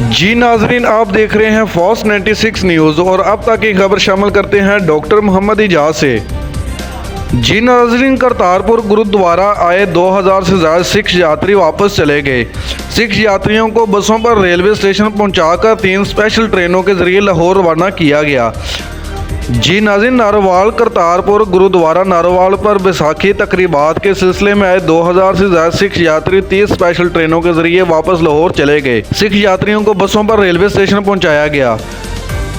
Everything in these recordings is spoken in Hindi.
जी नाजरीन, आप देख रहे हैं फॉस 96 न्यूज़ और अब तक की खबर शामिल करते हैं डॉक्टर मोहम्मद इजाज से। जी नाजरीन, करतारपुर गुरुद्वारा आए 2000 से ज़्यादा सिख यात्री वापस चले गए। सिख यात्रियों को बसों पर रेलवे स्टेशन पहुंचाकर 3 स्पेशल ट्रेनों के जरिए लाहौर रवाना किया गया। जी नाज़रीन, नारोवाल करतारपुर गुरुद्वारा नारोवाल पर बैसाखी तकरीबात के सिलसिले में आए 2000 से ज़्यादा सिख यात्री 30 स्पेशल ट्रेनों के जरिए वापस लाहौर चले गए। सिख यात्रियों को बसों पर रेलवे स्टेशन पहुंचाया गया।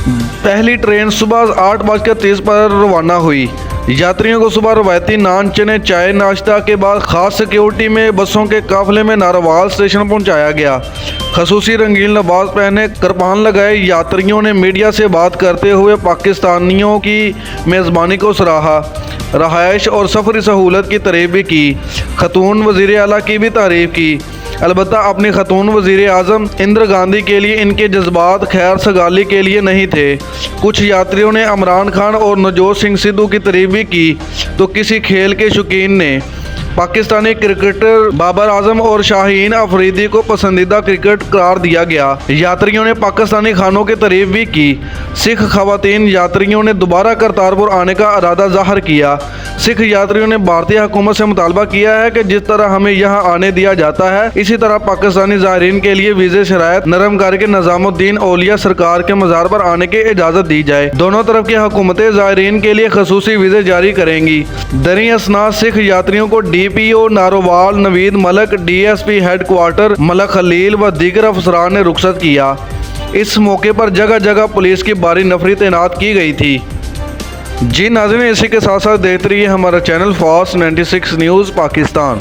पहली ट्रेन सुबह 8:30 पर रवाना हुई। यात्रियों को सुबह रवायती नान चने चाय नाश्ता के बाद खास सिक्योरिटी में बसों के काफिले में नारोवाल स्टेशन पहुंचाया गया। खसूसी रंगीन लिबास पहने करपान लगाए यात्रियों ने मीडिया से बात करते हुए पाकिस्तानियों की मेज़बानी को सराहा। रहायश और सफरी सहूलत की तारीफ भी की। खतून वज़ीर आला की भी तारीफ की। अलबत्ता अपनी खतून वज़ीर आज़म इंदिरा गांधी के लिए इनके जज्बात खैर सगाली के लिए नहीं थे। कुछ यात्रियों ने इमरान खान और नवजोत सिंह सिद्धू की तारीफ भी की तो किसी खेल के शौकीन ने पाकिस्तानी क्रिकेटर बाबर आजम और शाहीन अफरीदी को पसंदीदा क्रिकेट करार दिया गया। यात्रियों ने पाकिस्तानी खानों की तारीफ भी की। सिख खवातीन यात्रियों ने दोबारा करतारपुर आने का इरादा जाहिर किया। सिख यात्रियों ने भारतीय हुकूमत से मुतालबा किया है कि जिस तरह हमें यहाँ आने दिया जाता है इसी तरह पाकिस्तानी ज़ायरीन के लिए वीज़े शरायत नरम करके निज़ामुद्दीन औलिया सरकार के मज़ार पर आने की इजाज़त दी जाए। दोनों तरफ की हुकूमतें ज़ायरीन के लिए खसूसी वीज़े जारी करेंगी। दरी असना सिख यात्रियों को DPO Narowal Naveed Malik, DSP headquarter Malik Khalil व दीगर अफसरान ने रुखसत किया। इस मौके पर जगह जगह पुलिस की भारी नफरी तैनात की गई थी। जी नाज़रीन, इसी के साथ साथ देखते रहिए हमारा चैनल फॉस 96 न्यूज़ पाकिस्तान।